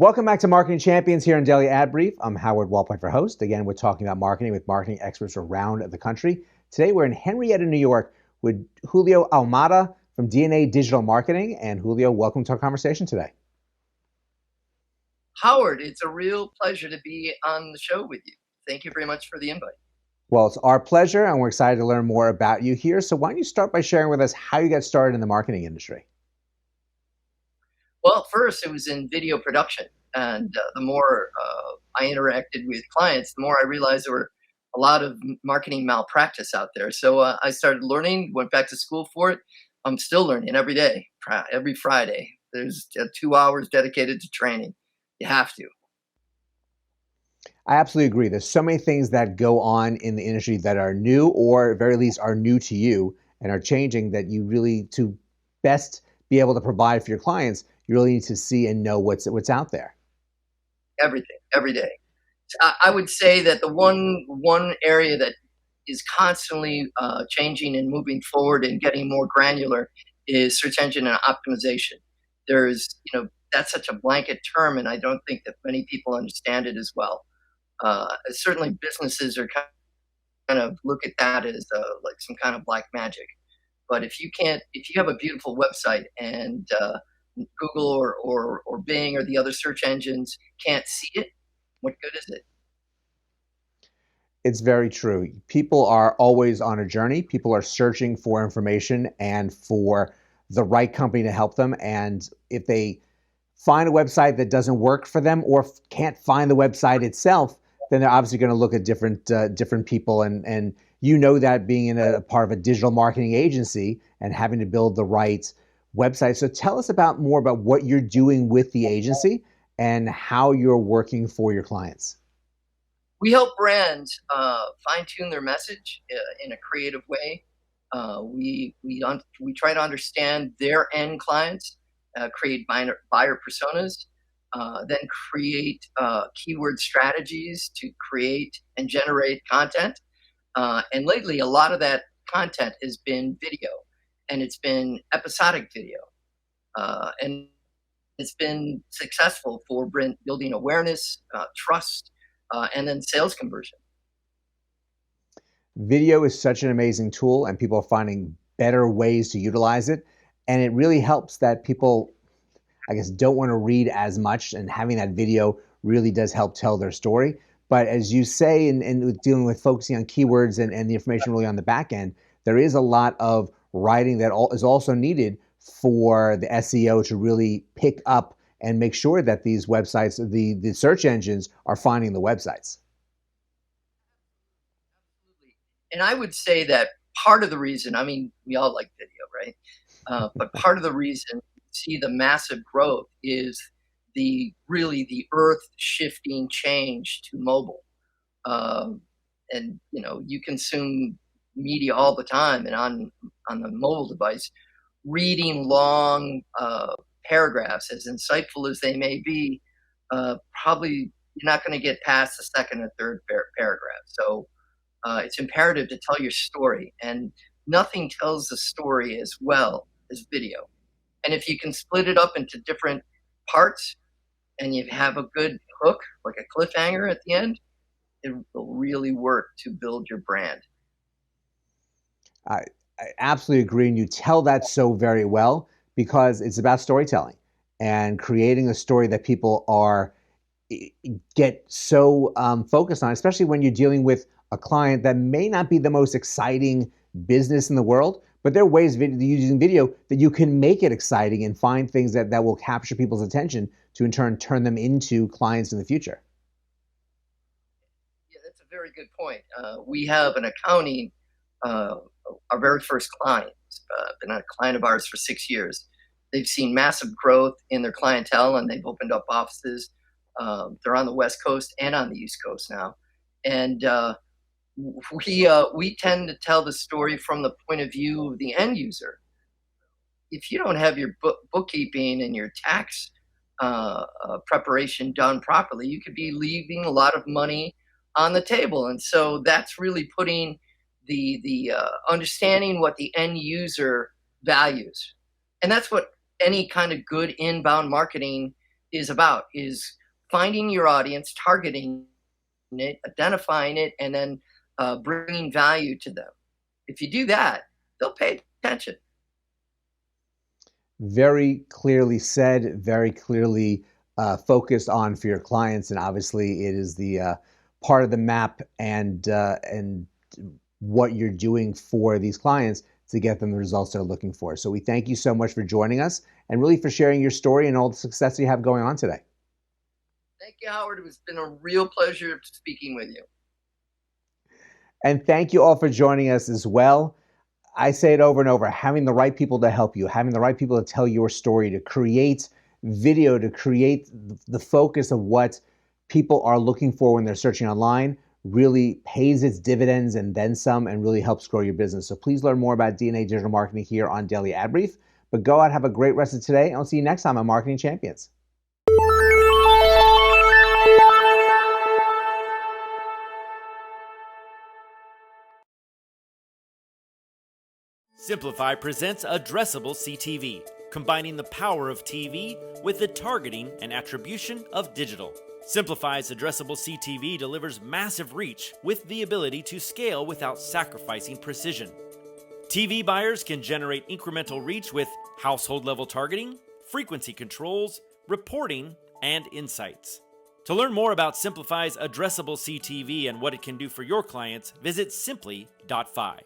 Welcome back to Marketing Champions here in Daily Ad Brief. I'm Howard Walpoint, your host. Again, we're talking about marketing with marketing experts around the country. Today, we're in Henrietta, New York with Julio Ahumada from DNA Digital Marketing. And Julio, welcome to our conversation today. Howard, it's a real pleasure to be on the show with you. Thank you very much for the invite. Well, it's our pleasure, and we're excited to learn more about you here. So why don't you start by sharing with us how you got started in the marketing industry? Well, first, it was in video production. And the more I interacted with clients, the more I realized there were a lot of marketing malpractice out there. So I started learning, went back to school for it. I'm still learning every day, every Friday. There's 2 hours dedicated to training. You have to. I absolutely agree. There's so many things that go on in the industry that are new, or at very least are new to you and are changing, that you really, to best be able to provide for your clients, you really need to see and know what's out there. Everything, every day. I would say that the one area that is constantly changing and moving forward and getting more granular is search engine and optimization. There's, that's such a blanket term, and I don't think that many people understand it as well. Certainly, businesses are kind of look at that as like some kind of black magic. But if you have a beautiful website and Google or Bing or the other search engines can't see it, what good is it? It's very true. People are always on a journey. People are searching for information and for the right company to help them. And if they find a website that doesn't work for them or can't find the website itself, then they're obviously going to look at different people. And you know that, being in a part of a digital marketing agency and having to build the right website. So tell us more about what you're doing with the agency and how you're working for your clients. We help brands fine tune their message in a creative way. We try to understand their end clients, create buyer personas, then create keyword strategies to create and generate content. And lately, a lot of that content has been video, and it's been episodic video, and it's been successful for brand building awareness, trust, and then sales conversion. Video is such an amazing tool, and people are finding better ways to utilize it. And it really helps that people, I guess, don't want to read as much, and having that video really does help tell their story. But as you say, in dealing with focusing on keywords and the information really on the back end, there is a lot of writing that is also needed for the SEO to really pick up and make sure that these websites, the search engines, are finding the websites. Absolutely. And I would say that part of the reason, I mean, we all like video, right? But part of the reason we see the massive growth is the earth shifting change to mobile. And you consume media all the time, and on the mobile device, reading long paragraphs, as insightful as they may be, probably you're not going to get past the second or third paragraph. So it's imperative to tell your story, and nothing tells the story as well as video. And if you can split it up into different parts and you have a good hook, like a cliffhanger at the end, it will really work to build your brand. I, I absolutely agree, and you tell that so very well, because it's about storytelling and creating a story that people get so focused on, especially when you're dealing with a client that may not be the most exciting business in the world, but there are ways using video that you can make it exciting and find things that will capture people's attention to in turn them into clients in the future. Yeah, that's a very good point. We have an accounting, our very first client, been a client of ours for 6 years. They've seen massive growth in their clientele, and they've opened up offices. They're on the West Coast and on the East Coast now. And we tend to tell the story from the point of view of the end user. If you don't have your bookkeeping and your tax preparation done properly, you could be leaving a lot of money on the table. And so that's really putting the understanding what the end user values, and that's what any kind of good inbound marketing is about, is finding your audience, targeting it, identifying it, and then bringing value to them. If you do that, they'll pay attention. Very clearly said, very clearly focused on for your clients, and obviously it is the part of the map and what you're doing for these clients to get them the results they're looking for. So we thank you so much for joining us and really for sharing your story and all the success you have going on today. Thank you, Howard. It's been a real pleasure speaking with you. And thank you all for joining us as well. I say it over and over, having the right people to help you, having the right people to tell your story, to create video, to create the focus of what people are looking for when they're searching online really pays its dividends and then some, and really helps grow your business. So please learn more about DNA digital marketing here on Daily Ad Brief. But go out, have a great rest of today, and I'll see you next time on Marketing Champions. Simplify presents Addressable CTV, combining the power of TV with the targeting and attribution of digital. Simplify's Addressable CTV delivers massive reach with the ability to scale without sacrificing precision. TV buyers can generate incremental reach with household-level targeting, frequency controls, reporting, and insights. To learn more about Simplify's Addressable CTV and what it can do for your clients, visit simply.fi.